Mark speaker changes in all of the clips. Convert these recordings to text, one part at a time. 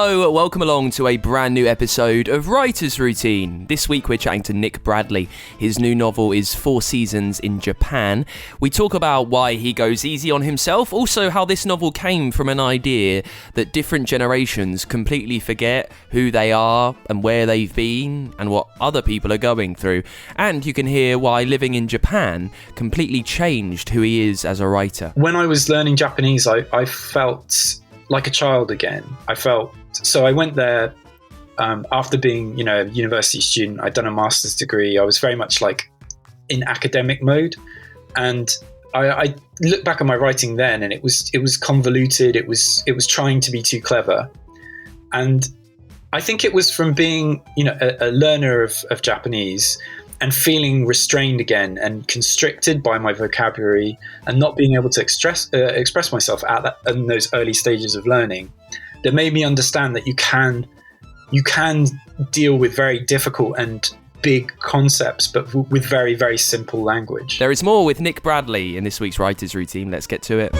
Speaker 1: Hello, welcome along to a brand new episode of Writer's Routine. This week we're chatting to Nick Bradley. His new novel is 4 Seasons in Japan. We talk about why he goes easy on himself, also how this novel came from an idea that different generations completely forget who they are and where they've been and what other people are going through. And you can hear why living in Japan completely changed who he is as a writer.
Speaker 2: When I was learning Japanese, I felt like a child again. So I went there after being, a university student. I'd done a master's degree. I was very much like in academic mode, and I look back at my writing then, and it was convoluted. It was trying to be too clever, and I think it was from being a learner of Japanese and feeling restrained again and constricted by my vocabulary and not being able to express myself in those early stages of learning, that made me understand that you can deal with very difficult and big concepts, but with very, very simple language.
Speaker 1: There is more with Nick Bradley in this week's Writer's Routine. Let's get to it.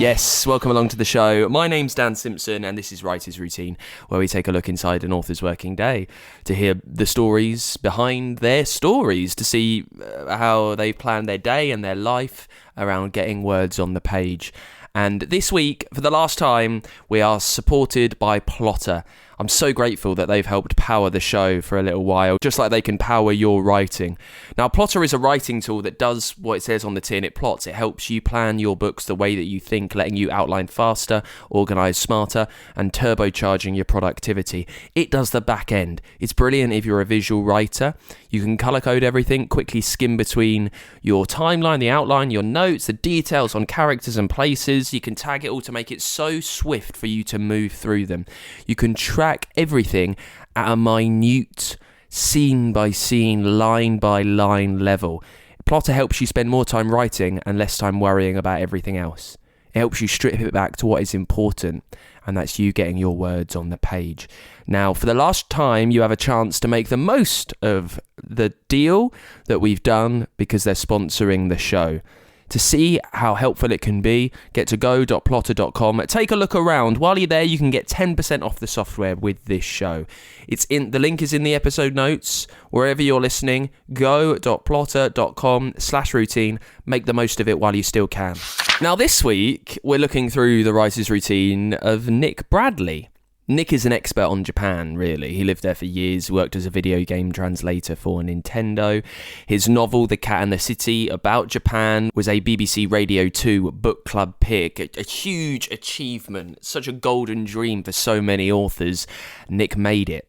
Speaker 1: Yes, welcome along to the show. My name's Dan Simpson and this is Writer's Routine, where we take a look inside an author's working day to hear the stories behind their stories, to see how they plan their day and their life around getting words on the page. And this week, for the last time, we are supported by Plotter. I'm so grateful that they've helped power the show for a little while, just like they can power your writing. Now, Plotter is a writing tool that does what it says on the tin. It plots. It helps you plan your books the way that you think, letting you outline faster, organise smarter, and turbocharging your productivity. It does the back end. It's brilliant if you're a visual writer. You can colour code everything, quickly skim between your timeline, the outline, your notes, the details on characters and places. You can tag it all to make it so swift for you to move through them. You can track everything at a minute, scene by scene, line by line level. Plotter helps you spend more time writing and less time worrying about everything else. It helps you strip it back to what is important, and that's you getting your words on the page. Now, for the last time, you have a chance to make the most of the deal that we've done because they're sponsoring the show. To see how helpful it can be, get to go.plotter.com. Take a look around. While you're there, you can get 10% off the software with this show. The link is in the episode notes. Wherever you're listening, go.plotter.com/routine. Make the most of it while you still can. Now, this week, we're looking through the writer's routine of Nick Bradley. Nick is an expert on Japan, really. He lived there for years, worked as a video game translator for Nintendo. His novel, The Cat and the City, about Japan, was a BBC Radio 2 book club pick. A huge achievement, such a golden dream for so many authors. Nick made it.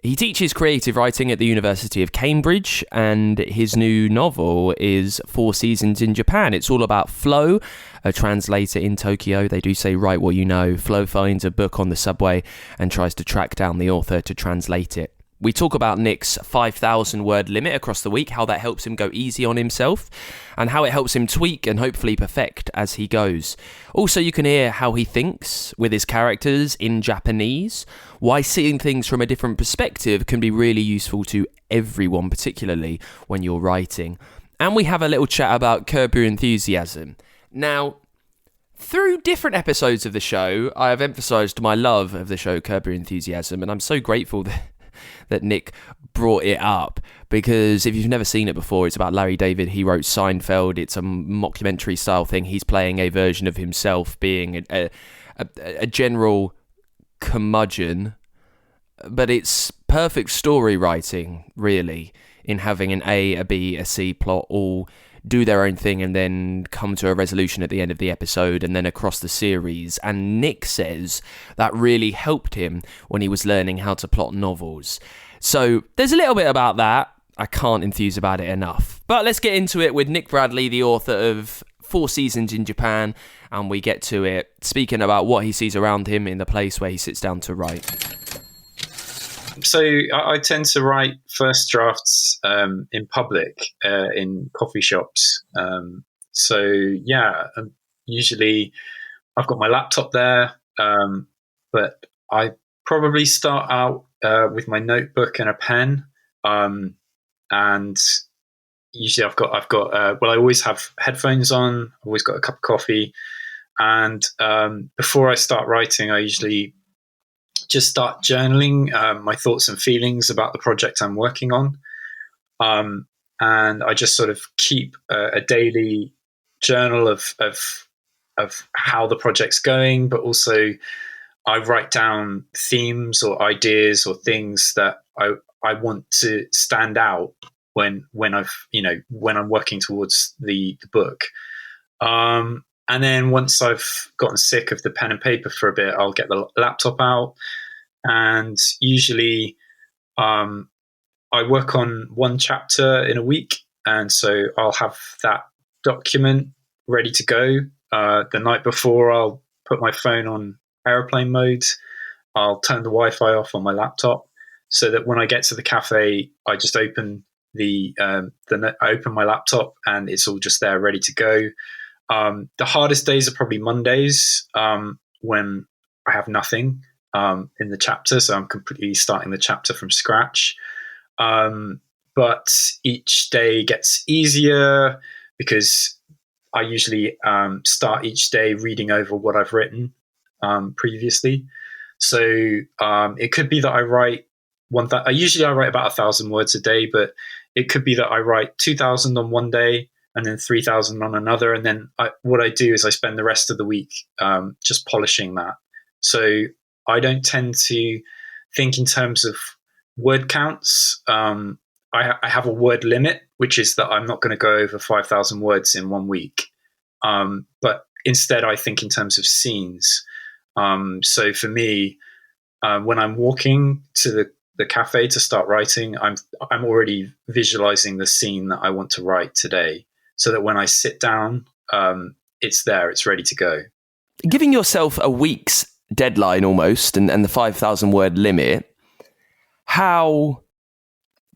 Speaker 1: He teaches creative writing at the University of Cambridge, and his new novel is 4 Seasons in Japan. It's all about Flo, a translator in Tokyo. They do say, write what you know. Flo finds a book on the subway and tries to track down the author to translate it. We talk about Nick's 5,000 word limit across the week, how that helps him go easy on himself, and how it helps him tweak and hopefully perfect as he goes. Also, you can hear how he thinks with his characters in Japanese, why seeing things from a different perspective can be really useful to everyone, particularly when you're writing. And we have a little chat about Curb Your Enthusiasm. Now, through different episodes of the show, I have emphasised my love of the show Curb Your Enthusiasm, and I'm so grateful that Nick brought it up, because if you've never seen it before, it's about Larry David. He wrote Seinfeld. It's a mockumentary style thing. He's playing a version of himself being a general curmudgeon, but it's perfect story writing, really, in having an A, a B, a C plot all do their own thing and then come to a resolution at the end of the episode and then across the series. And Nick says that really helped him when he was learning how to plot novels. So there's a little bit about that. I can't enthuse about it enough. But let's get into it with Nick Bradley, the author of 4 Seasons in Japan, and we get to it speaking about what he sees around him in the place where he sits down to write.
Speaker 2: So I tend to write first drafts in public, in coffee shops. Usually I've got my laptop there, but I probably start out with my notebook and a pen, and usually I always have headphones on. I've always got a cup of coffee, and before I start writing, I usually just start journaling my thoughts and feelings about the project I'm working on. And I just sort of keep a daily journal of how the project's going, but also I write down themes or ideas or things that I want to stand out when I'm working towards the book. And then once I've gotten sick of the pen and paper for a bit, I'll get the laptop out, and usually I work on one chapter in a week, and so I'll have that document ready to go. The night before, I'll put my phone on airplane mode. I'll turn the Wi-Fi off on my laptop, so that when I get to the cafe, I just open I open my laptop, and it's all just there, ready to go. The hardest days are probably Mondays, when I have nothing in the chapter, so I'm completely starting the chapter from scratch. But each day gets easier because I usually start each day reading over what I've written previously. So it could be that I write usually I write about 1,000 words a day, but it could be that I write 2,000 on one day and then 3,000 on another. And then what I do is I spend the rest of the week just polishing that. So I don't tend to think in terms of word counts. I have a word limit, which is that I'm not going to go over 5,000 words in 1 week. But instead, I think in terms of scenes. So for me, when I'm walking to the cafe to start writing, I'm already visualizing the scene that I want to write today, so that when I sit down, it's there, it's ready to go.
Speaker 1: Giving yourself a week's deadline almost, and the 5,000 word limit, how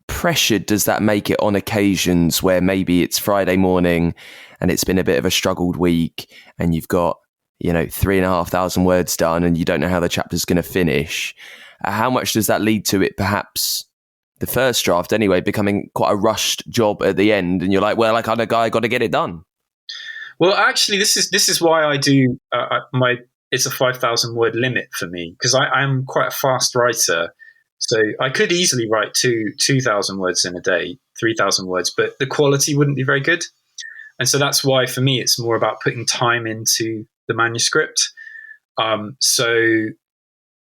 Speaker 1: pressured does that make it on occasions where maybe it's Friday morning and it's been a bit of a struggled week and you've got 3,500 words done and you don't know how the chapter's going to finish? How much does that lead to it, perhaps the first draft anyway, becoming quite a rushed job at the end, and you're like, well, I kind of got to get it done?
Speaker 2: Well, actually, this is why I do it's a 5,000 word limit for me, because I'm quite a fast writer. So I could easily write 2,000 words in a day, 3,000 words, but the quality wouldn't be very good. And so that's why for me, it's more about putting time into the manuscript. So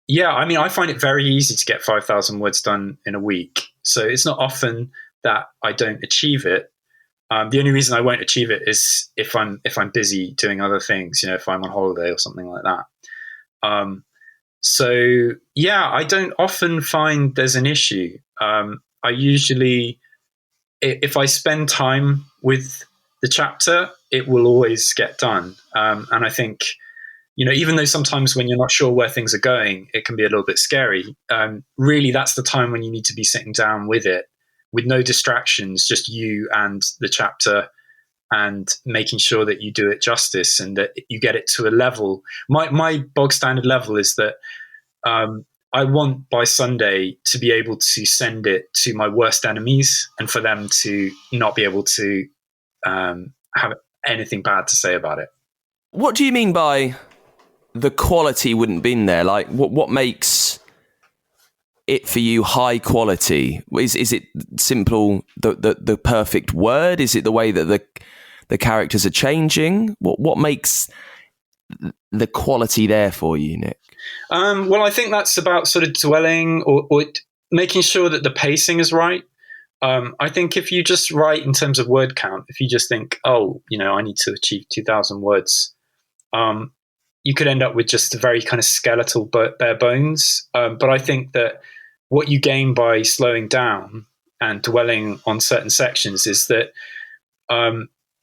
Speaker 2: yeah, I mean, I find it very easy to get 5,000 words done in a week. So it's not often that I don't achieve it. The only reason I won't achieve it is if I'm busy doing other things, if I'm on holiday or something like that. So yeah, I don't often find there's an issue. I usually, if I spend time with the chapter, it will always get done. And I think, even though sometimes when you're not sure where things are going, it can be a little bit scary. Really, that's the time when you need to be sitting down with it, with no distractions, just you and the chapter, and making sure that you do it justice and that you get it to a level. My bog standard level is that I want by Sunday to be able to send it to my worst enemies and for them to not be able to have anything bad to say about it.
Speaker 1: What do you mean by the quality wouldn't been there? Like, what makes it for you high quality? Is it simple, the perfect word? Is it the way that the characters are changing? What makes the quality there for you, Nick?
Speaker 2: Well, I think that's about sort of dwelling or making sure that the pacing is right. I think if you just write in terms of word count, if you just think, I need to achieve 2,000 words, you could end up with just a very kind of skeletal bare bones. But I think that what you gain by slowing down and dwelling on certain sections is that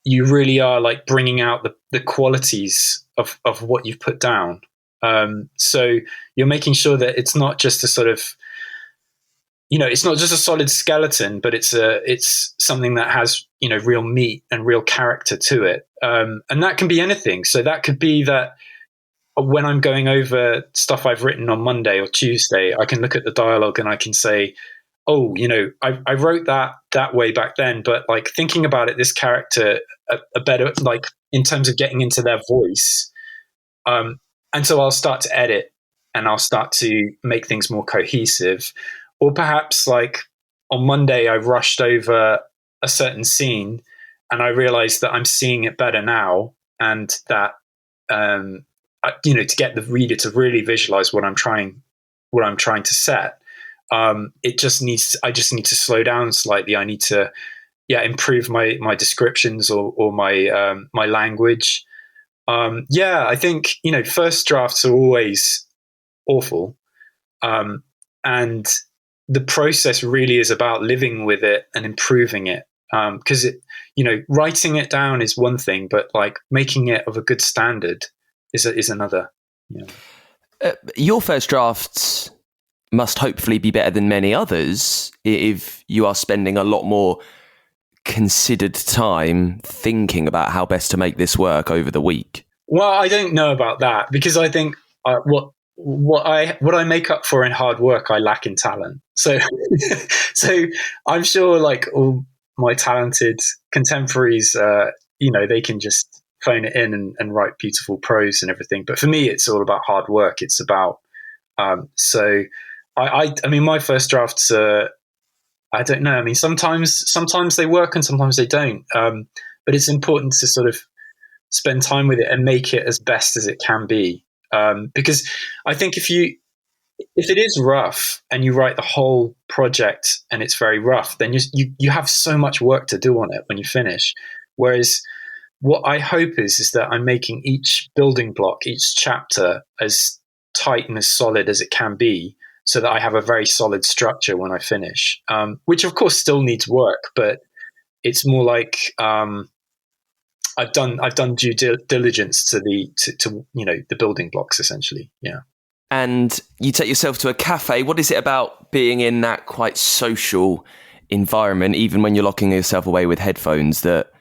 Speaker 2: you really are like bringing out the qualities of what you've put down. So you're making sure that it's not just a sort of, it's not just a solid skeleton, but it's something that has, real meat and real character to it. And that can be anything. So that could be that when I'm going over stuff I've written on Monday or Tuesday, I can look at the dialogue and I can say, oh, I wrote that way back then, but like thinking about it, this character a better, like in terms of getting into their voice. And so I'll start to edit and I'll start to make things more cohesive. Or perhaps like on Monday, I rushed over a certain scene and I realized that I'm seeing it better now, and that, to get the reader to really visualize what I'm trying to set. I just need to slow down slightly. I need to, improve my descriptions or my language. I think, first drafts are always awful. And the process really is about living with it and improving it. Because writing it down is one thing, but like making it of a good standard is another.
Speaker 1: Your first drafts must hopefully be better than many others if you are spending a lot more considered time thinking about how best to make this work over the week.
Speaker 2: Well, I don't know about that, because I think what I make up for in hard work, I lack in talent. So so I'm sure like all my talented contemporaries, they can just phone it in and write beautiful prose and everything. But for me, it's all about hard work. It's about so I mean, my first drafts I don't know. I mean, sometimes they work and sometimes they don't. But it's important to sort of spend time with it and make it as best as it can be. Because I think if it is rough and you write the whole project and it's very rough, then you have so much work to do on it when you finish. Whereas what I hope is that I'm making each building block, each chapter, as tight and as solid as it can be, so that I have a very solid structure when I finish, which of course still needs work, but it's more like I've done due diligence to the building blocks, essentially. Yeah.
Speaker 1: And you take yourself to a cafe. What is it about being in that quite social environment, even when you're locking yourself away with headphones, that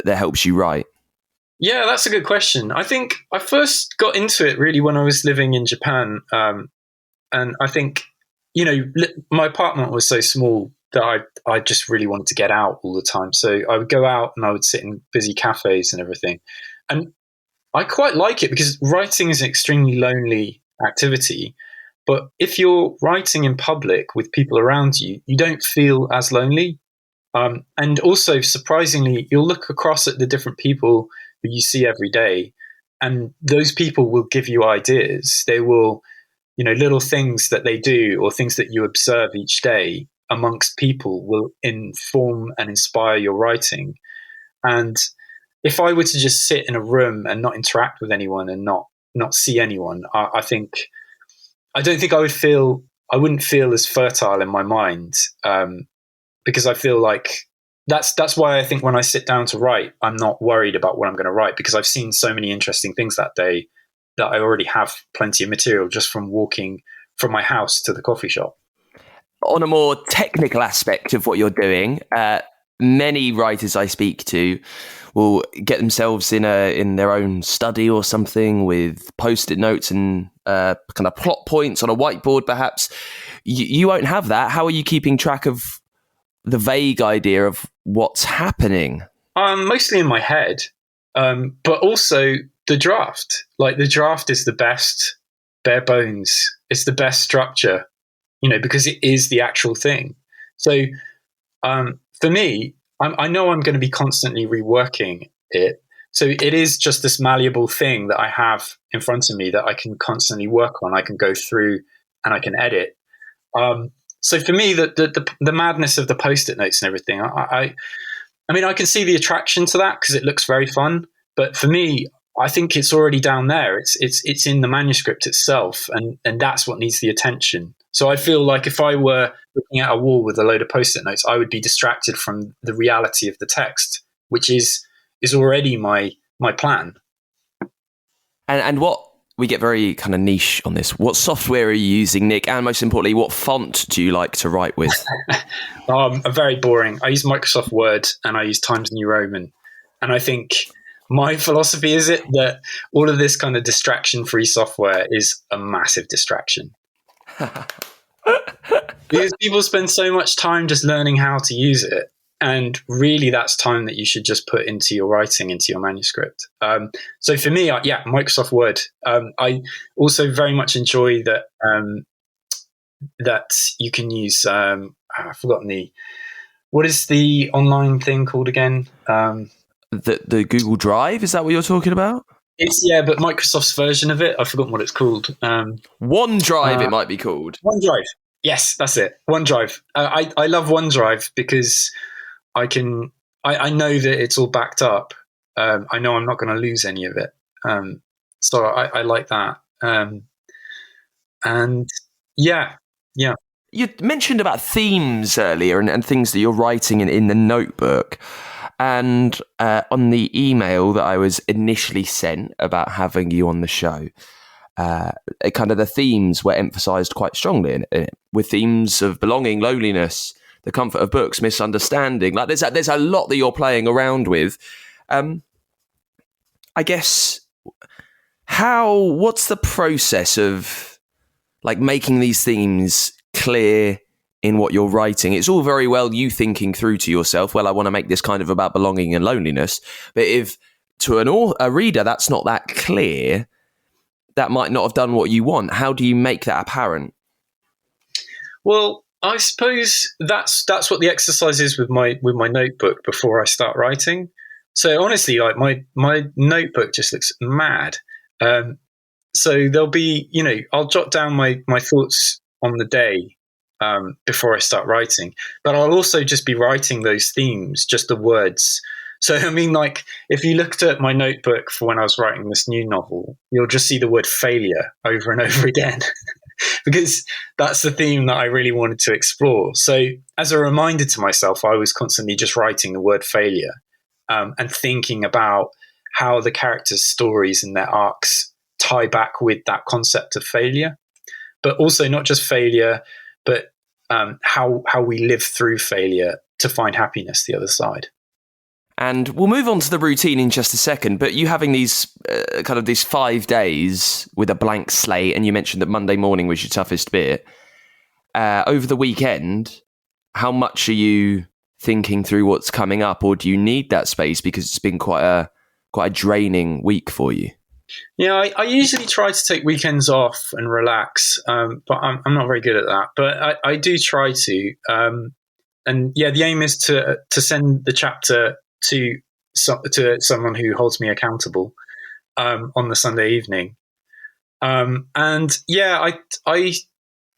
Speaker 1: helps you write?
Speaker 2: Yeah, that's a good question. I think I first got into it really when I was living in Japan. And I think, my apartment was so small that I just really wanted to get out all the time. So I would go out and I would sit in busy cafes and everything. And I quite like it because writing is an extremely lonely activity. But if you're writing in public with people around you, you don't feel as lonely. And also, surprisingly, you'll look across at the different people who you see every day, and those people will give you ideas. They will, little things that they do or things that you observe each day amongst people will inform and inspire your writing. And if I were to just sit in a room and not interact with anyone and not see anyone, I don't think I wouldn't feel as fertile in my mind, because I feel like that's why I think when I sit down to write, I'm not worried about what I'm going to write, because I've seen so many interesting things that day that I already have plenty of material just from walking from my house to the coffee shop.
Speaker 1: On a more technical aspect of what you're doing, many writers I speak to will get themselves in their own study or something with post-it notes and kind of plot points on a whiteboard, perhaps. You won't have that. How are you keeping track of the vague idea of what's happening?
Speaker 2: Mostly in my head, but also the draft. Like, the draft is the best bare bones. It's the best structure, because it is the actual thing. So for me, I know I'm going to be constantly reworking it. So it is just this malleable thing that I have in front of me that I can constantly work on. I can go through and I can edit. So for me, the madness of the post-it notes and everything, I mean, I can see the attraction to that because it looks very fun. But for me, I think it's already down there. It's in the manuscript itself, and that's what needs the attention. So I feel like if I were looking at a wall with a load of post-it notes, I would be distracted from the reality of the text, which is already my plan.
Speaker 1: And what, we get very kind of niche on this. What software are you using, Nick? And most importantly, what font do you like to write with?
Speaker 2: Very boring. I use Microsoft Word and I use Times New Roman. And I think my philosophy is that all of this kind of distraction-free software is a massive distraction. Because people spend so much time just learning how to use it. And really, that's time that you should just put into your writing, into your manuscript. So for me, Microsoft Word. I also very much enjoy that that you can use. I've forgotten what is the online thing called again?
Speaker 1: The Google Drive, is that what you're talking about?
Speaker 2: But Microsoft's version of it. I've forgotten what it's called.
Speaker 1: OneDrive, it might be called.
Speaker 2: OneDrive. Yes, that's it. OneDrive. I love OneDrive because I know that it's all backed up. I know I'm not going to lose any of it. So I like that. And yeah.
Speaker 1: You mentioned about themes earlier and things that you're writing in the notebook. And on the email that I was initially sent about having you on the show, kind of the themes were emphasised quite strongly in it, with themes of belonging, loneliness, the comfort of books, misunderstanding. Like there's a lot that you're playing around with. I guess what's the process of like making these themes clear in what you're writing? It's all very well you thinking through to yourself, well, I want to make this kind of about belonging and loneliness, but if to a reader that's not that clear, that might not have done what you want. How do you make that apparent?
Speaker 2: Well, I suppose that's what the exercise is with my notebook before I start writing. So honestly, like my notebook just looks mad. So there'll be, I'll jot down my thoughts on the day before I start writing, but I'll also just be writing those themes, just the words. So, I mean, like, if you looked at my notebook for when I was writing this new novel, you'll just see the word failure over and over again, because that's the theme that I really wanted to explore. So, as a reminder to myself, I was constantly just writing the word failure and thinking about how the characters' stories and their arcs tie back with that concept of failure, but also not just failure, but how we live through failure to find happiness the other side.
Speaker 1: And we'll move on to the routine in just a second, but you having these these 5 days with a blank slate, and you mentioned that Monday morning was your toughest bit. Over the weekend, how much are you thinking through what's coming up, or do you need that space because it's been quite a draining week for you?
Speaker 2: Yeah, I usually try to take weekends off and relax, but I'm not very good at that. But I do try to. And yeah, the aim is to send the chapter to someone who holds me accountable on the Sunday evening. And yeah, I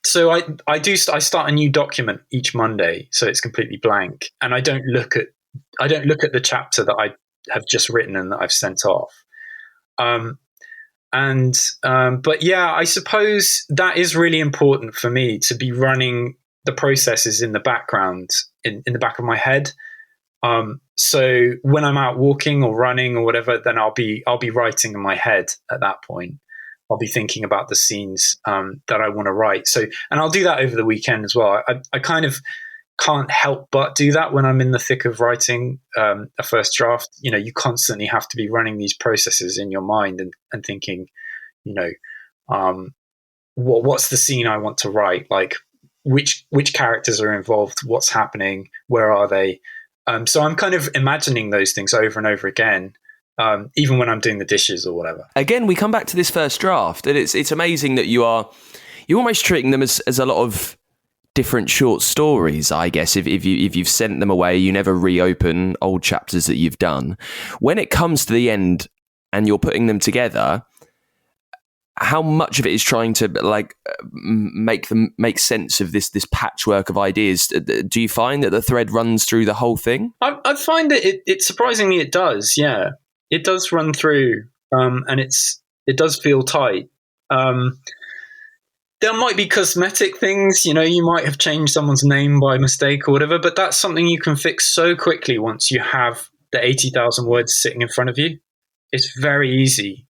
Speaker 2: start a new document each Monday, so it's completely blank, and I don't look at the chapter that I have just written and that I've sent off. But yeah, I suppose that is really important for me to be running the processes in the background, in the back of my head. So when I'm out walking or running or whatever, then I'll be writing in my head at that point. I'll be thinking about the scenes that I want to write. So, and I'll do that over the weekend as well. I kind of can't help but do that when I'm in the thick of writing a first draft. You constantly have to be running these processes in your mind and thinking, what's the scene I want to write? Like, which characters are involved? What's happening? Where are they? So I'm kind of imagining those things over and over again, even when I'm doing the dishes or whatever.
Speaker 1: Again, we come back to this first draft, and it's amazing that you're almost treating them as a lot of different short stories. I guess if you've sent them away, you never reopen old chapters that you've done. When it comes to the end and you're putting them together, how much of it is trying to make sense of this patchwork of ideas? Do you find that the thread runs through the whole thing?
Speaker 2: I find that it surprisingly it does. Yeah, it does run through, and it does feel tight. There might be cosmetic things, you might have changed someone's name by mistake or whatever, but that's something you can fix so quickly once you have the 80,000 words sitting in front of you. It's very easy.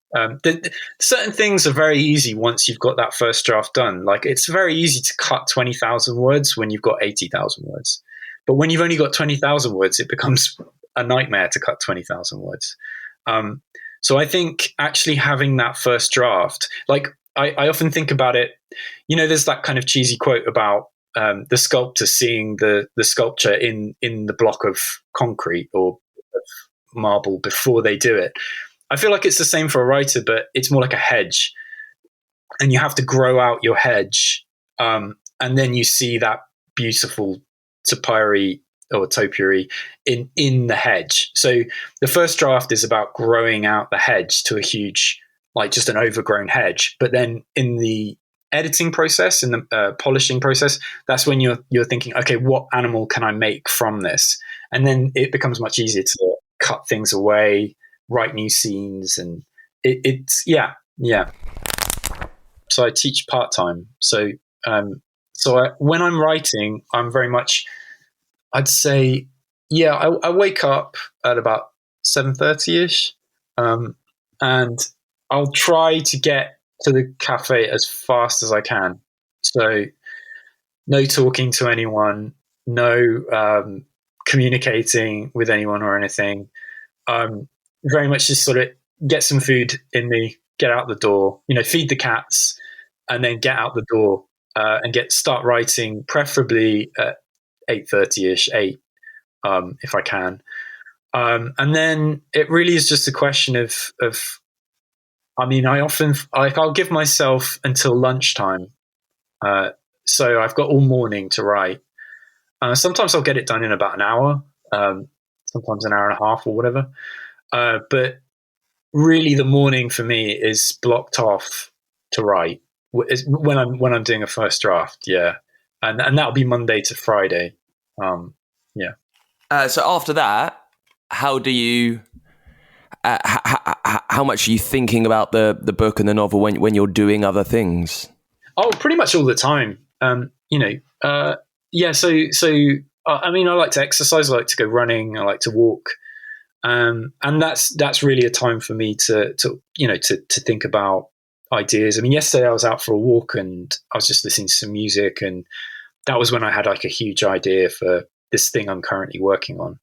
Speaker 2: Certain things are very easy once you've got that first draft done. Like, it's very easy to cut 20,000 words when you've got 80,000 words. But when you've only got 20,000 words, it becomes a nightmare to cut 20,000 words. So I think actually having that first draft, like, I often think about it. There's that kind of cheesy quote about the sculptor seeing the sculpture in the block of concrete or marble before they do it. I feel like it's the same for a writer, but it's more like a hedge, and you have to grow out your hedge, and then you see that beautiful topiary or topiary in the hedge. So the first draft is about growing out the hedge to a huge, like just an overgrown hedge. But then in the editing process, in the polishing process, that's when you're thinking, okay, what animal can I make from this? And then it becomes much easier to cut things away, write new scenes, and it's yeah. So I teach part-time. So when I'm writing, I'm very much, I'd say, I wake up at about 7:30ish, and I'll try to get to the cafe as fast as I can. So no talking to anyone, no communicating with anyone or anything. Very much just sort of get some food in me, get out the door, feed the cats, and then get out the door and start writing, preferably at 8:30ish, 8, if I can. And then it really is just a question of I'll give myself until lunchtime. So I've got all morning to write. Sometimes I'll get it done in about an hour, sometimes an hour and a half or whatever. But really the morning for me is blocked off to write when I'm doing a first draft. Yeah. And that'll be Monday to Friday.
Speaker 1: So after that, how do you, how much are you thinking about the book and the novel when you're doing other things?
Speaker 2: Oh, pretty much all the time. I like to exercise. I like to go running. I like to walk. And that's really a time for me to think about ideas. I mean, yesterday I was out for a walk and I was just listening to some music, and that was when I had like a huge idea for this thing I'm currently working on.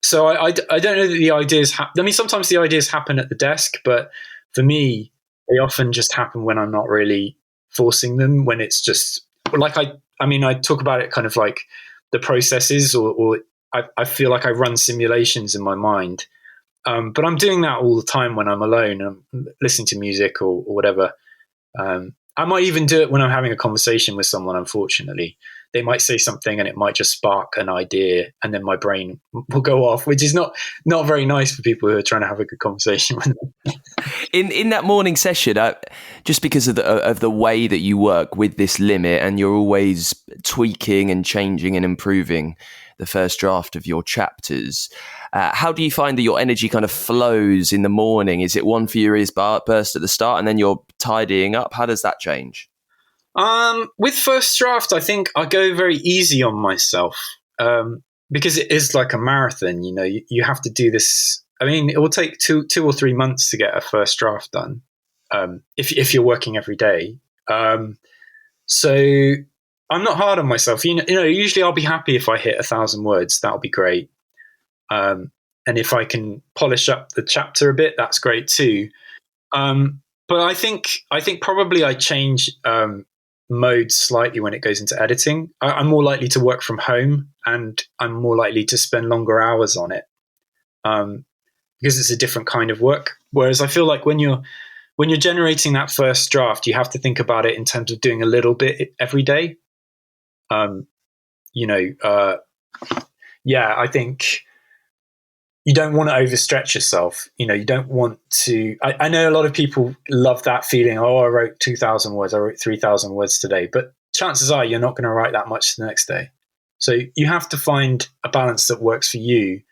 Speaker 2: So I don't know that the ideas sometimes the ideas happen at the desk, but for me, they often just happen when I'm not really forcing them, when it's just like, I talk about it kind of like the processes, or I feel like I run simulations in my mind. But I'm doing that all the time when I'm alone. I'm listening to music or whatever. I might even do it when I'm having a conversation with someone, unfortunately. They might say something and it might just spark an idea, and then my brain will go off, which is not very nice for people who are trying to have a good conversation with them.
Speaker 1: In that morning session, just because of the way that you work with this limit, and you're always tweaking and changing and improving the first draft of your chapters, how do you find that your energy kind of flows in the morning? Is it one furious burst at the start and then you're tidying up? How does that change?
Speaker 2: With first draft, I think I go very easy on myself, because it is like a marathon. You have to do this. I mean, it will take two or 3 months to get a first draft done, if you're working every day. So I'm not hard on myself. Usually I'll be happy if I hit 1,000 words. That'll be great. And if I can polish up the chapter a bit, that's great too. But I think probably I change mode slightly when it goes into editing. I'm more likely to work from home, and I'm more likely to spend longer hours on it, because it's a different kind of work. Whereas I feel like when you're generating that first draft, you have to think about it in terms of doing a little bit every day. I think you don't want to overstretch yourself. You don't want to. I know a lot of people love that feeling. Oh, I wrote 2,000 words. I wrote 3,000 words today. But chances are you're not going to write that much the next day. So you have to find a balance that works for you,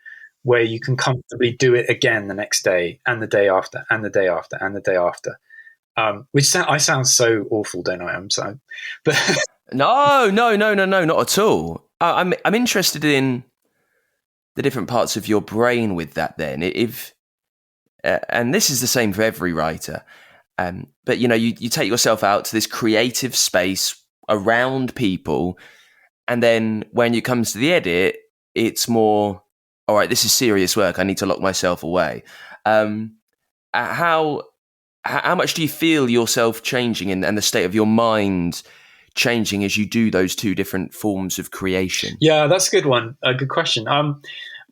Speaker 2: where you can comfortably do it again the next day, and the day after, and the day after, and the day after. I sound so awful, don't I? But
Speaker 1: No, not at all. I'm interested in the different parts of your brain with that. Then, and this is the same for every writer. But you take yourself out to this creative space around people, and then when it comes to the edit, it's more, all right, this is serious work. I need to lock myself away. How how much do you feel yourself changing and the state of your mind changing as you do those two different forms of creation?
Speaker 2: Yeah, that's a good one. A good question.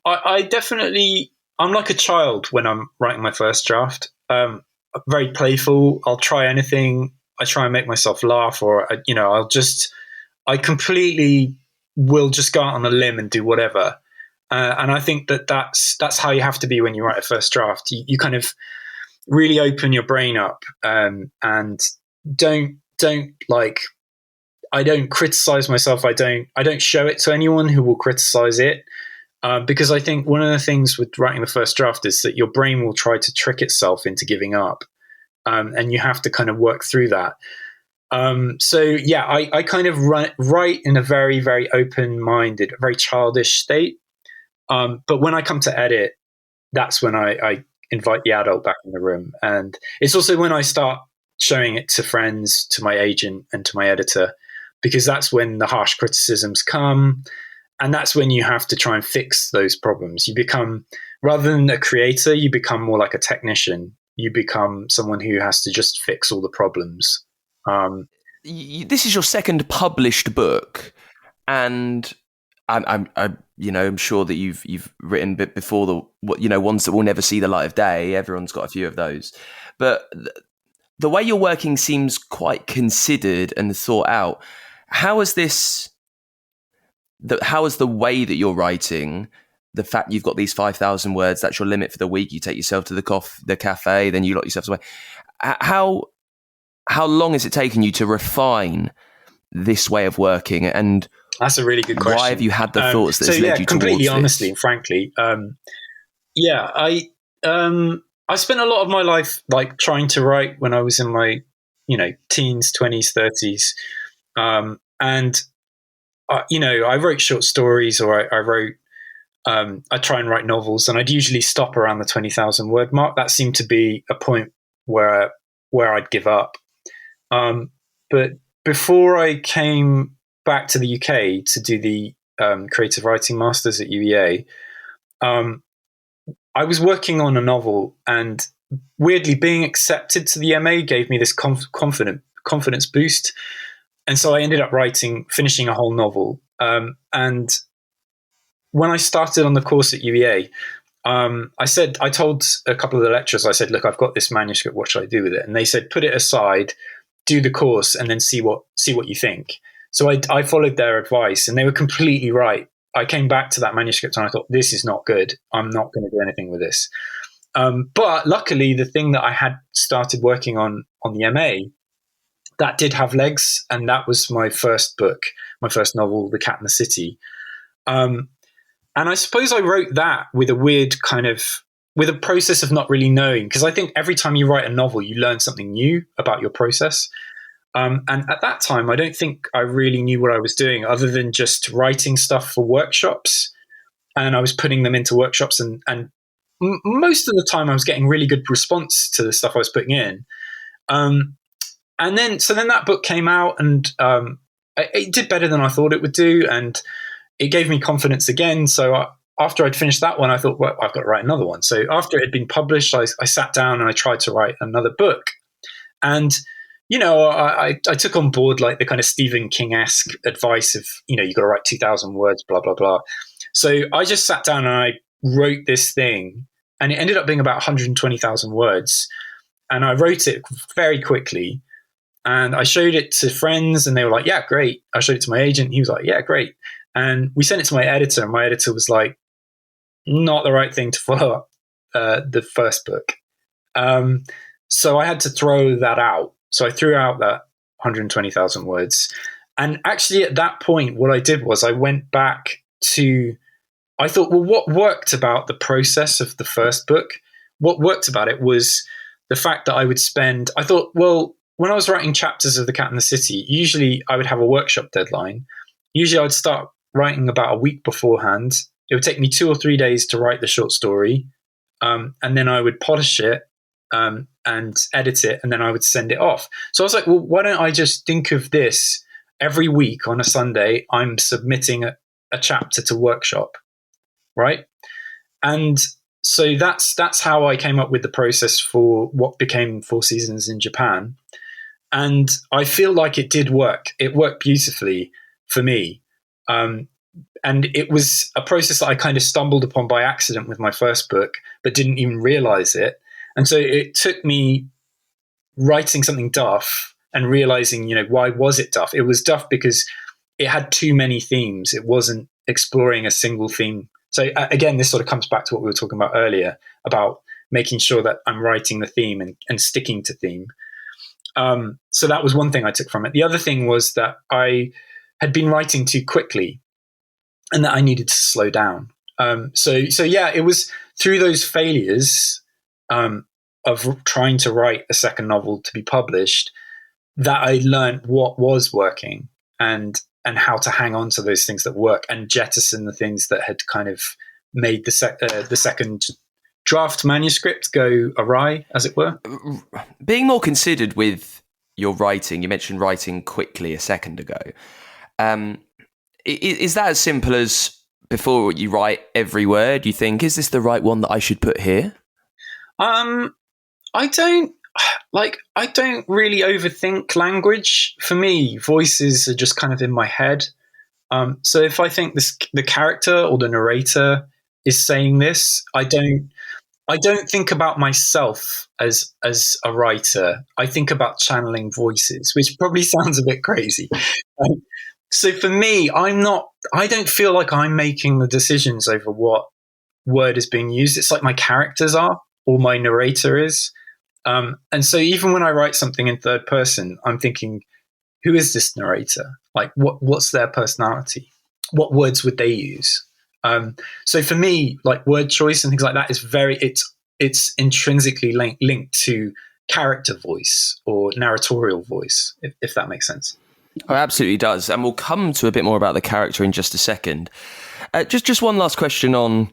Speaker 2: I definitely, I'm like a child when I'm writing my first draft. Very playful. I'll try anything. I try and make myself laugh, or I completely will just go out on a limb and do whatever. And I think that's how you have to be when you write a first draft. You kind of really open your brain up, and don't like. I don't criticize myself. I don't show it to anyone who will criticize it. Because I think one of the things with writing the first draft is that your brain will try to trick itself into giving up. And you have to kind of work through that. So yeah, I kind of write in a very, very open-minded, very childish state. But when I come to edit, that's when I invite the adult back in the room. And it's also when I start showing it to friends, to my agent, and to my editor, because that's when the harsh criticisms come. And that's when you have to try and fix those problems. You become, rather than a creator, you become more like a technician. You become someone who has to just fix all the problems.
Speaker 1: This is your second published book, and I'm sure that you've written before the ones that will never see the light of day. Everyone's got a few of those, but the way you're working seems quite considered and thought out. How is the way that you're writing, the fact you've got these 5,000 words, that's your limit for the week, you take yourself to the cafe, then you lock yourself away. How long has it taken you to refine this way of working? And
Speaker 2: that's a really good question.
Speaker 1: Why have you had the thoughts that has led you
Speaker 2: completely
Speaker 1: towards
Speaker 2: honestly
Speaker 1: this?
Speaker 2: and frankly, I spent a lot of my life like trying to write when I was in my teens, 20s, 30s. I wrote short stories, or I wrote, I try and write novels, and I'd usually stop around the 20,000 word mark. That seemed to be a point where I'd give up. But before I came back to the UK to do the creative writing masters at UEA, I was working on a novel, and weirdly, being accepted to the MA gave me this confidence boost. And so I ended up finishing a whole novel. And when I started on the course at UEA, I told a couple of the lecturers, I said, look, I've got this manuscript. What should I do with it? And they said, put it aside, do the course, and then see what you think. So I followed their advice, and they were completely right. I came back to that manuscript and I thought, this is not good. I'm not going to do anything with this. But luckily, the thing that I had started working on the MA, that did have legs, and that was my first book, my first novel, The Cat in the City. And I suppose I wrote that with a process of not really knowing, because I think every time you write a novel, you learn something new about your process. And at that time, I don't think I really knew what I was doing, other than just writing stuff for workshops. And I was putting them into workshops, and most of the time I was getting really good response to the stuff I was putting in. And then that book came out, and it did better than I thought it would do, and it gave me confidence again. So after I'd finished that one, I thought, well, I've got to write another one. So after it had been published, I sat down and I tried to write another book. And I took on board like the kind of Stephen King-esque advice of, you've got to write 2,000 words, blah, blah, blah. So I just sat down and I wrote this thing, and it ended up being about 120,000 words. And I wrote it very quickly. And I showed it to friends, and they were like, yeah, great. I showed it to my agent. He was like, yeah, great. And we sent it to my editor, and my editor was like, not the right thing to follow up the first book. So I had to throw that out. So I threw out that 120,000 words. And actually at that point, what I did was I went back I thought, well, what worked about the process of the first book? What worked about it was the fact that I thought, well, when I was writing chapters of The Cat in the City, usually I would have a workshop deadline. Usually I'd start writing about a week beforehand. It would take me 2 or 3 days to write the short story. And then I would polish it and edit it, and then I would send it off. So I was like, well, why don't I just think of this every week on a Sunday? I'm submitting a chapter to workshop, right? And so that's how I came up with the process for what became Four Seasons in Japan. And I feel like it did work. It worked beautifully for me. And it was a process that I kind of stumbled upon by accident with my first book, but didn't even realize it. And so it took me writing something duff and realizing, why was it duff? It was duff because it had too many themes. It wasn't exploring a single theme. So again, this sort of comes back to what we were talking about earlier about making sure that I'm writing the theme and sticking to theme. So that was one thing I took from it. The other thing was that I had been writing too quickly and that I needed to slow down. So yeah, it was through those failures of trying to write a second novel to be published that I learned what was working and how to hang on to those things that work and jettison the things that had kind of made the second draft manuscript go awry, as it were.
Speaker 1: Being more considered with your writing, you mentioned writing quickly a second ago. Is that as simple as before you write every word, you think, is this the right one that I should put here?
Speaker 2: I don't really overthink language. For me, voices are just kind of in my head. So if I think the character or the narrator is saying this, I don't think about myself as a writer. I think about channeling voices, which probably sounds a bit crazy. So for me, I don't feel like I'm making the decisions over what word is being used. It's like my characters are, or my narrator is. And so even when I write something in third person, I'm thinking, who is this narrator? Like, what's their personality? What words would they use? So for me, like word choice and things like that is it's intrinsically linked to character voice or narratorial voice, if that makes sense.
Speaker 1: Oh, it absolutely does. And we'll come to a bit more about the character in just a second. Just one last question on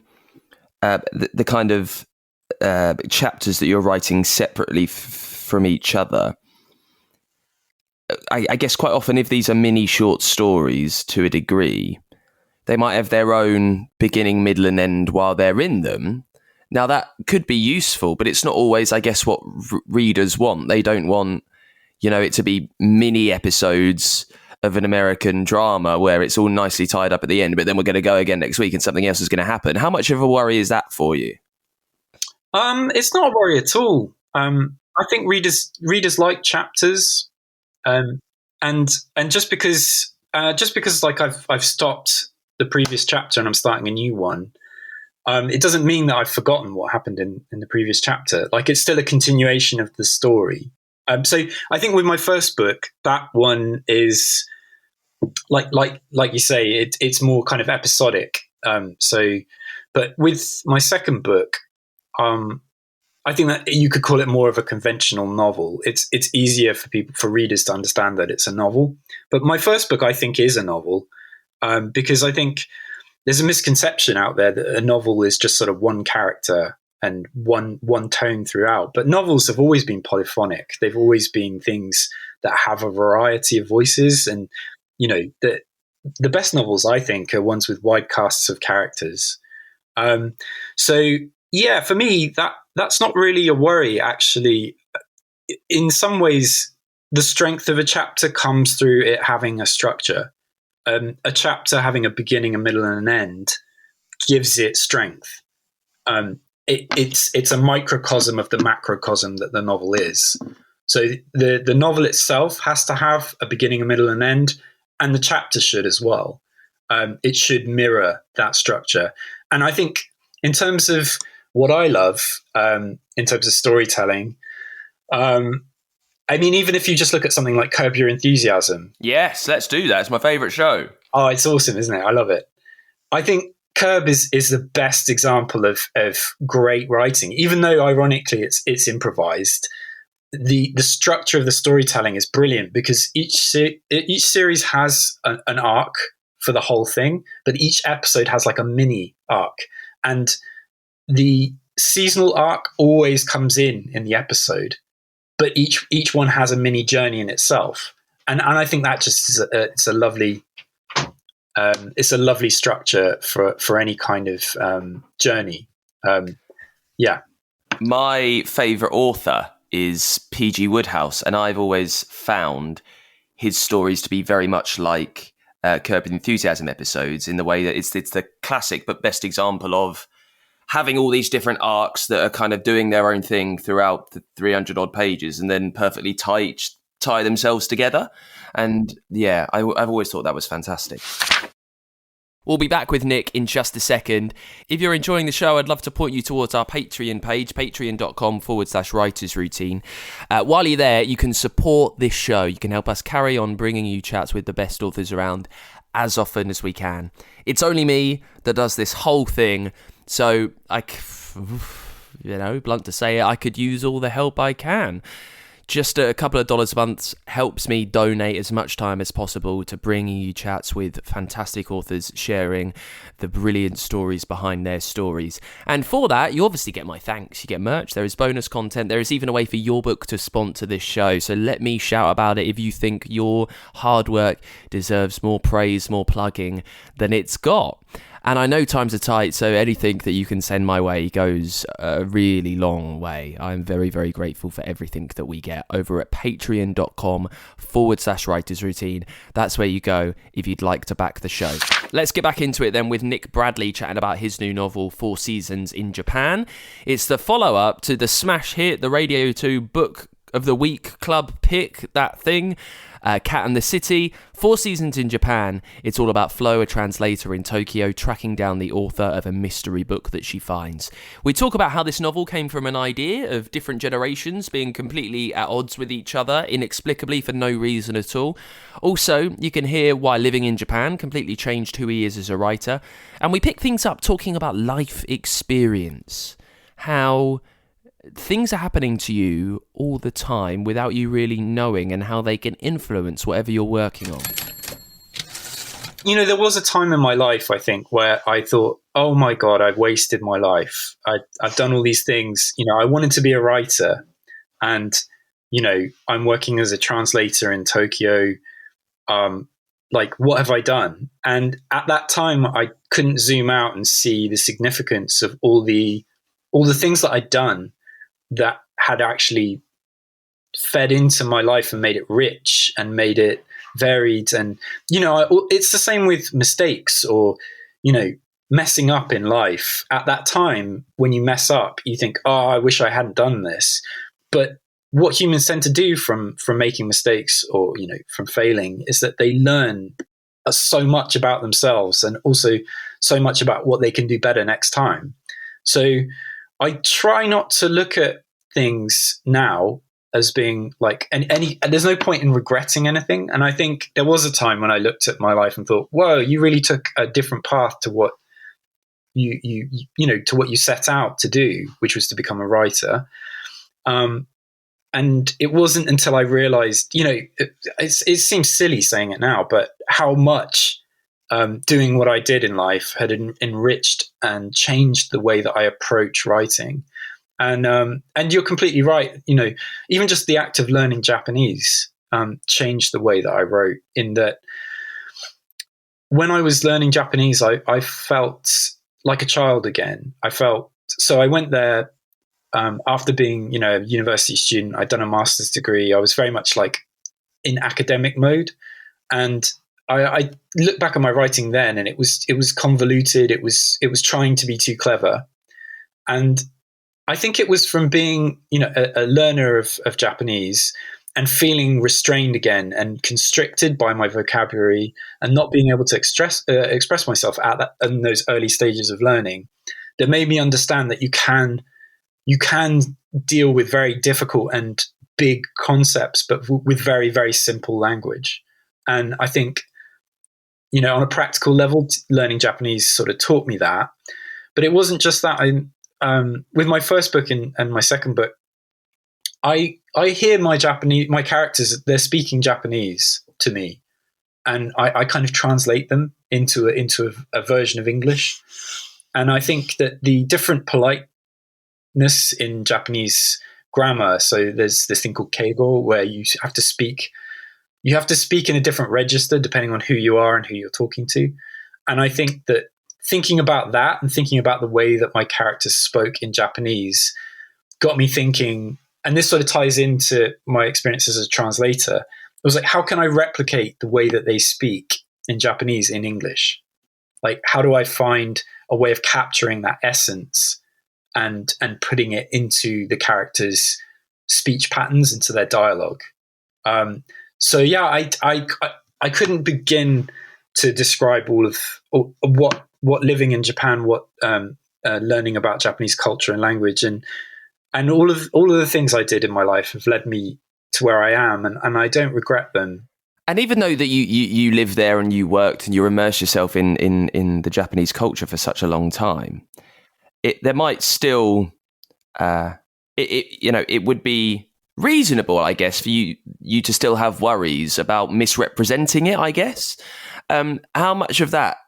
Speaker 1: the kind of chapters that you're writing separately from each other. I guess quite often if these are mini short stories to a degree, they might have their own beginning, middle and end while they're in them. Now that could be useful, but it's not always, I guess, what readers want. They don't want, it to be mini episodes of an American drama where it's all nicely tied up at the end, but then we're going to go again next week and something else is going to happen. How much of a worry is that for you?
Speaker 2: It's not a worry at all. I think readers like chapters, and just because like I've stopped the previous chapter and I'm starting a new one, it doesn't mean that I've forgotten what happened in the previous chapter. Like it's still a continuation of the story. So I think with my first book, that one is like you say, it's more kind of episodic. But with my second book, I think that you could call it more of a conventional novel. It's easier for readers to understand that it's a novel. But my first book, I think, is a novel because I think there's a misconception out there that a novel is just sort of one character and one tone throughout. But novels have always been polyphonic. They've always been things that have a variety of voices. And, the best novels, I think, are ones with wide casts of characters. So, yeah, for me, that's not really a worry, actually. In some ways, the strength of a chapter comes through it having a structure. A chapter having a beginning, a middle, and an end gives it strength. It's a microcosm of the macrocosm that the novel is. So the novel itself has to have a beginning, a middle, and end, and the chapter should as well. It should mirror that structure. And I think in terms of what I love, in terms of storytelling, even if you just look at something like Curb Your Enthusiasm.
Speaker 1: Yes, let's do that. It's my favourite show.
Speaker 2: Oh, it's awesome, isn't it? I love it. I think Curb is the best example of great writing, even though ironically it's improvised. The structure of the storytelling is brilliant because each series has an arc for the whole thing, but each episode has like a mini arc, and the seasonal arc always comes in the episode, but each one has a mini journey in itself, and I think that just is it's a lovely structure for any kind of journey. Yeah.
Speaker 1: My favourite author is P.G. Wodehouse, and I've always found his stories to be very much like Curb Your Enthusiasm episodes, in the way that it's the classic but best example of having all these different arcs that are kind of doing their own thing throughout the 300 odd pages and then perfectly tie themselves together. And yeah, I've always thought that was fantastic. We'll be back with Nick in just a second. If you're enjoying the show, I'd love to point you towards our Patreon page, patreon.com/writers routine. While you're there, you can support this show. You can help us carry on bringing you chats with the best authors around as often as we can. It's only me that does this whole thing, so blunt to say it, I could use all the help I can. Just a couple of dollars a month helps me donate as much time as possible to bringing you chats with fantastic authors sharing the brilliant stories behind their stories. And for that, you obviously get my thanks. You get merch, there is bonus content, there is even a way for your book to sponsor this show. So let me shout about it if you think your hard work deserves more praise, more plugging than it's got. And I know times are tight, so anything that you can send my way goes a really long way. I'm very, very grateful for everything that we get over at patreon.com/writers routine. That's where you go if you'd like to back the show. Let's get back into it then with Nick Bradley chatting about his new novel, 4 Seasons in Japan. It's the follow-up to the smash hit, the Radio 2 Book of the Week Club pick, that thing. Cat and the City, 4 Seasons in Japan. It's all about Flo, a translator in Tokyo, tracking down the author of a mystery book that she finds. We talk about how this novel came from an idea of different generations being completely at odds with each other, inexplicably for no reason at all. Also, you can hear why living in Japan completely changed who he is as a writer. And we pick things up talking about life experience. How things are happening to you all the time without you really knowing, and how they can influence whatever you're working on.
Speaker 2: There was a time in my life, I think, where I thought, oh my God, I've wasted my life. I've done all these things. I wanted to be a writer, and, I'm working as a translator in Tokyo. What have I done? And at that time, I couldn't zoom out and see the significance of all the things that I'd done that had actually fed into my life and made it rich and made it varied. And, it's the same with mistakes or, messing up in life. At that time, when you mess up, you think, oh, I wish I hadn't done this. But what humans tend to do from making mistakes or, from failing is that they learn so much about themselves and also so much about what they can do better next time. So I try not to look at things now as being like there's no point in regretting anything. And I think there was a time when I looked at my life and thought, whoa, you really took a different path to what to what you set out to do, which was to become a writer. And it wasn't until I realized, it seems silly saying it now, but how much doing what I did in life had enriched and changed the way that I approach writing. And you're completely right. Even just the act of learning Japanese changed the way that I wrote. In that, when I was learning Japanese, I felt like a child again. So I went there after being, a university student. I'd done a master's degree. I was very much like in academic mode, and I look back at my writing then, and it was convoluted. It was trying to be too clever, and I think it was from being, a learner of Japanese and feeling restrained again and constricted by my vocabulary and not being able to express myself in those early stages of learning, that made me understand that you can deal with very difficult and big concepts, but with very, very simple language. And I think, on a practical level, learning Japanese sort of taught me that. But it wasn't just that. With my first book and my second book, I hear my characters, they're speaking Japanese to me, and I kind of translate them into a version of English. And I think that the different politeness in Japanese grammar, so there's this thing called keigo, where you have to speak in a different register depending on who you are and who you're talking to. And I think that thinking about that and thinking about the way that my characters spoke in Japanese got me thinking, and this sort of ties into my experience as a translator. It was like, how can I replicate the way that they speak in Japanese in English? Like, how do I find a way of capturing that essence and putting it into the characters' speech patterns, into their dialogue? So yeah, I couldn't begin to describe all of what living in Japan, what learning about Japanese culture and language, and all of the things I did in my life have led me to where I am, and I don't regret them.
Speaker 1: And even though that you lived there and you worked and you immersed yourself in the Japanese culture for such a long time, there might still, it would be reasonable, I guess, for you to still have worries about misrepresenting it, I guess. How much of that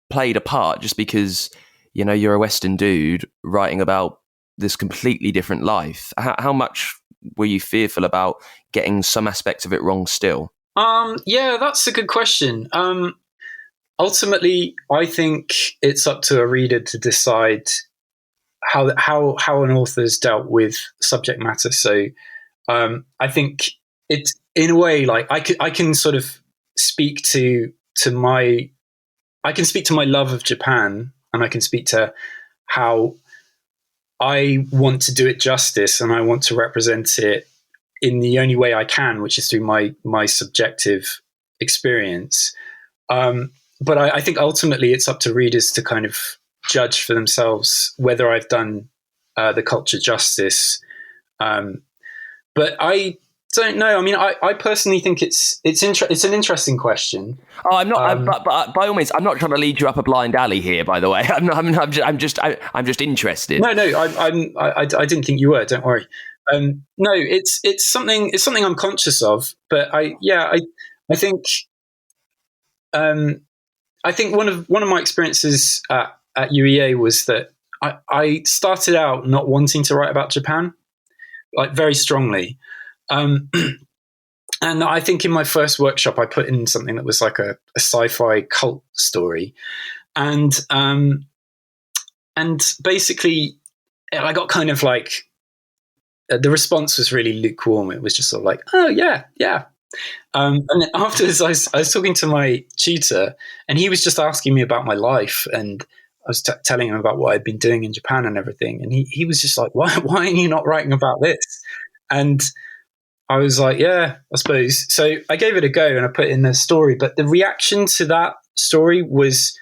Speaker 1: played a part just because, you're a Western dude writing about this completely different life? How much were you fearful about getting some aspects of it wrong still?
Speaker 2: Yeah, that's a good question. Ultimately, I think it's up to a reader to decide how an author's dealt with subject matter. So I think it's, in a way, like I can sort of speak to my love of Japan, and I can speak to how I want to do it justice, and I want to represent it in the only way I can, which is through my subjective experience. But I think ultimately it's up to readers to kind of judge for themselves whether I've done the culture justice. But I don't know. I mean, I personally think it's an interesting question.
Speaker 1: Oh, I'm not. But by all means, I'm not trying to lead you up a blind alley here. By the way, I'm just interested.
Speaker 2: No, I didn't think you were. Don't worry. No, it's something I'm conscious of. But I think one of my experiences at UEA was that I started out not wanting to write about Japan, like, very strongly. And I think in my first workshop, I put in something that was like a sci-fi cult story, and basically I got kind of like, the response was really lukewarm. It was just sort of like, oh yeah. And then afterwards, I was talking to my tutor, and he was just asking me about my life, and I was telling him about what I'd been doing in Japan and everything, and he was just like, why are you not writing about this? And I was like, yeah, I suppose. So I gave it a go and I put in a story. But the reaction to that story was,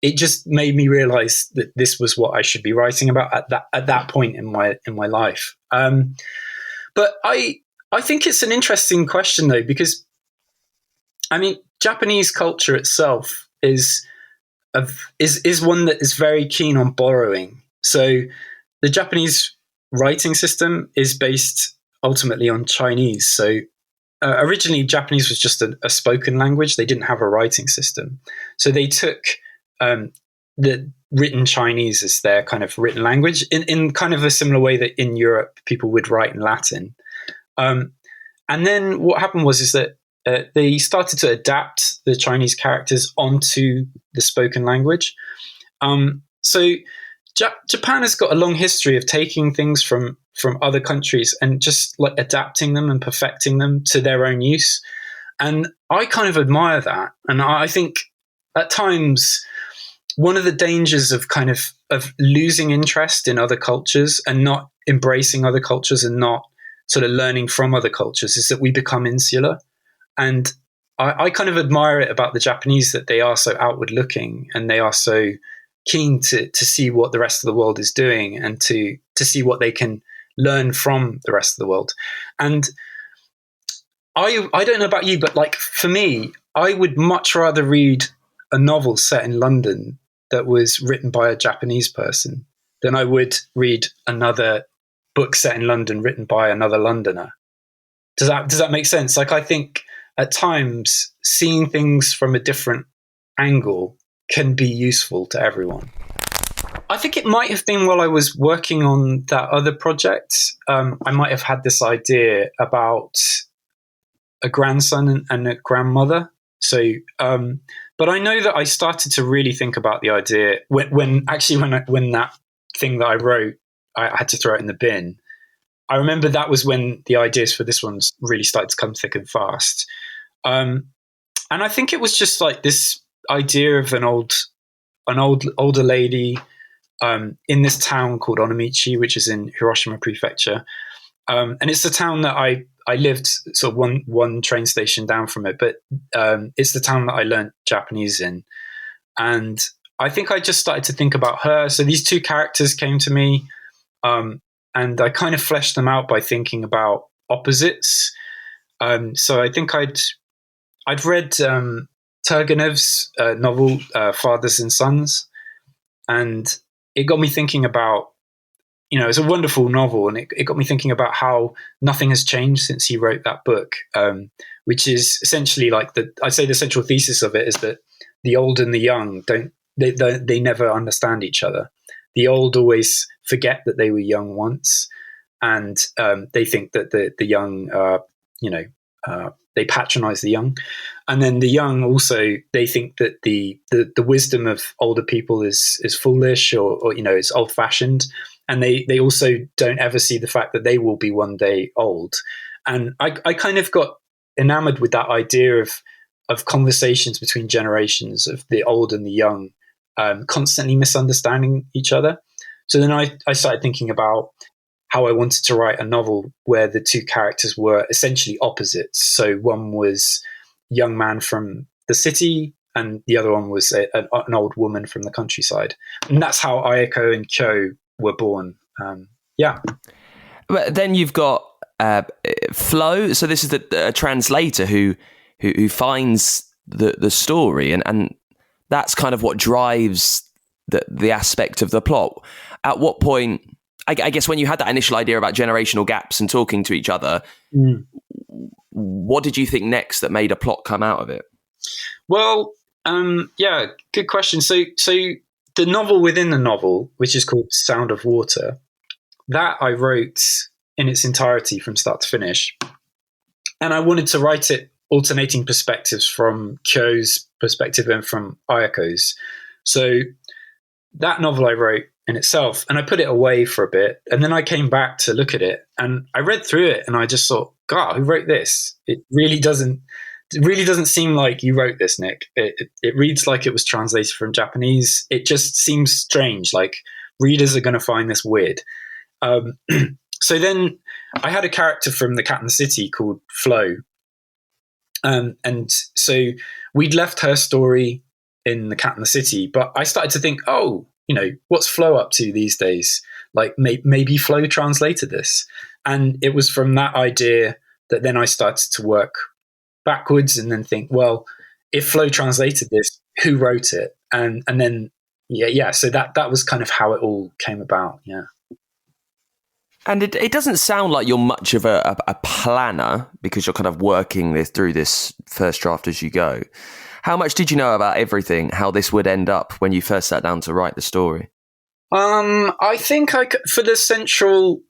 Speaker 2: it just made me realize that this was what I should be writing about at that point in my life. But I think it's an interesting question, though, because I mean, Japanese culture itself is one that is very keen on borrowing. So the Japanese writing system is based ultimately on Chinese. So originally, Japanese was just a spoken language. They didn't have a writing system. So they took the written Chinese as their kind of written language, in kind of a similar way that in Europe people would write in Latin. And then what happened was that they started to adapt the Chinese characters onto the spoken language. So Japan has got a long history of taking things from other countries and just like adapting them and perfecting them to their own use. And I kind of admire that. And I think at times one of the dangers of kind of losing interest in other cultures and not embracing other cultures and not sort of learning from other cultures is that we become insular. And I kind of admire it about the Japanese, that they are so outward looking and they are so keen to see what the rest of the world is doing and to see what they can learn from the rest of the world. And I don't know about you, but like for me, I would much rather read a novel set in London that was written by a Japanese person than I would read another book set in London written by another Londoner. Does that make sense? Like, I think at times seeing things from a different angle can be useful to everyone. I think it might have been while I was working on that other project. I might have had this idea about a grandson and a grandmother. So, but I know that I started to really think about the idea when that thing that I wrote, I had to throw it in the bin. I remember that was when the ideas for this one's really started to come thick and fast. And I think it was just like this idea of an older lady in this town called Onomichi, which is in Hiroshima Prefecture. And it's the town that I lived sort of one train station down from it, but it's the town that I learned Japanese in. And I think I just started to think about her. So these two characters came to me, and I kind of fleshed them out by thinking about opposites. So I think I'd read Turgenev's novel Fathers and Sons, and it got me thinking about, it's a wonderful novel, and it got me thinking about how nothing has changed since he wrote that book, which is essentially like I'd say the central thesis of it is that the old and the young they never understand each other. The old always forget that they were young once, and they think that the young, they patronize the young. And then the young also, they think that the wisdom of older people is foolish or is old fashioned. And they also don't ever see the fact that they will be one day old. And I kind of got enamored with that idea of conversations between generations, of the old and the young, constantly misunderstanding each other. So then I started thinking about how I wanted to write a novel where the two characters were essentially opposites. So one was a young man from the city, and the other one was an old woman from the countryside. And that's how Ayako and Kyo were born.
Speaker 1: But then you've got Flo. So this is a translator who finds the story, and that's kind of what drives the aspect of the plot. At what point, I guess when you had that initial idea about generational gaps and talking to each other, what did you think next that made a plot come out of it?
Speaker 2: Well, good question. So the novel within the novel, which is called Sound of Water, that I wrote in its entirety from start to finish. And I wanted to write it alternating perspectives from Kyo's perspective and from Ayako's. So that novel I wrote in itself, and I put it away for a bit, and then I came back to look at it, and I read through it, and I just thought, God, who wrote this? It really doesn't seem like you wrote this, Nick. It reads like it was translated from Japanese. It just seems strange. Like, readers are going to find this weird. So then I had a character from The Cat in the City called Flo. And so we'd left her story in The Cat in the City, but I started to think, what's Flo up to these days? Like maybe Flo translated this. And it was from that idea that then I started to work backwards and then think, well, if Flo translated this, who wrote it? And then, so that was kind of how it all came about, yeah.
Speaker 1: And it doesn't sound like you're much of a planner, because you're kind of working through this first draft as you go. How much did you know about everything, how this would end up when you first sat down to write the story?
Speaker 2: I think for the central,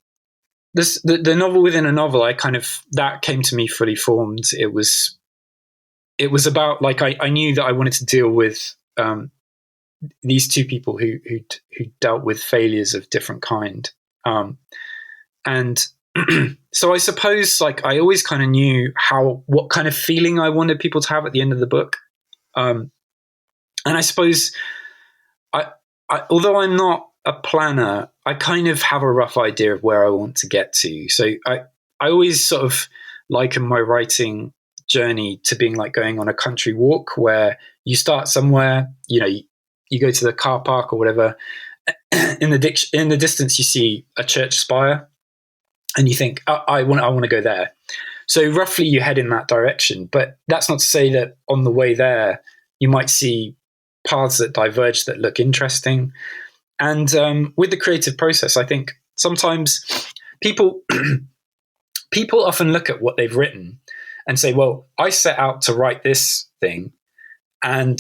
Speaker 2: the novel within a novel, that came to me fully formed. It was about, like, I knew that I wanted to deal with these two people who dealt with failures of different kind. And so I suppose, like, I always kind of knew what kind of feeling I wanted people to have at the end of the book. And I suppose I although I'm not a planner, I kind of have a rough idea of where I want to get to. So I always sort of liken my writing journey to being like going on a country walk, where you start somewhere, you go to the car park or whatever. In the distance, you see a church spire, and you think, I want to go there. So roughly you head in that direction. But that's not to say that on the way there, you might see paths that diverge that look interesting. And with the creative process, I think sometimes people often look at what they've written and say, well, I set out to write this thing and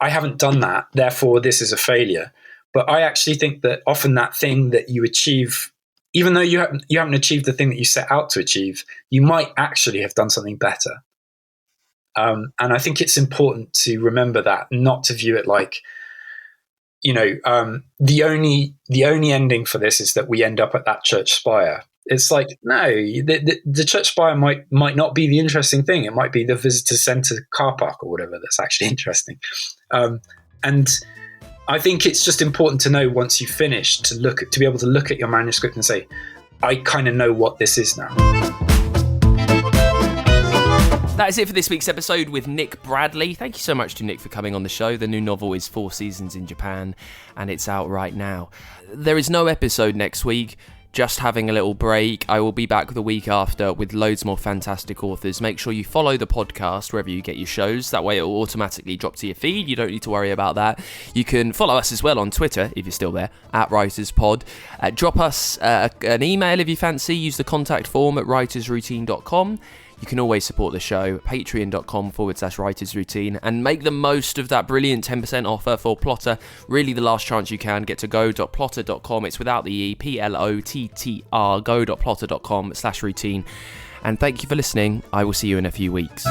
Speaker 2: I haven't done that, therefore this is a failure. But I actually think that often that thing that you achieve, even though you haven't achieved the thing that you set out to achieve, you might actually have done something better. And I think it's important to remember that, not to view it like, the only ending for this is that we end up at that church spire. It's like, no, the church spire might not be the interesting thing. It might be the visitor centre car park or whatever that's actually interesting. And I think it's just important to know, once you've finished, to be able to look at your manuscript and say, I kind of know what this is now.
Speaker 1: That is it for this week's episode with Nick Bradley. Thank you so much to Nick for coming on the show. The new novel is 4 Seasons in Japan, and it's out right now. There is no episode next week, just having a little break. I will be back the week after with loads more fantastic authors. Make sure you follow the podcast wherever you get your shows. That way it will automatically drop to your feed. You don't need to worry about that. You can follow us as well on Twitter, if you're still there, @WritersPod. Drop us an email if you fancy. Use the contact form at writersroutine.com. You can always support the show, patreon.com/writersroutine, and make the most of that brilliant 10% offer for Plotter. Really the last chance you can. Get to go.plotter.com. It's without the E, PLOTTR, go.plotter.com/routine. And thank you for listening. I will see you in a few weeks.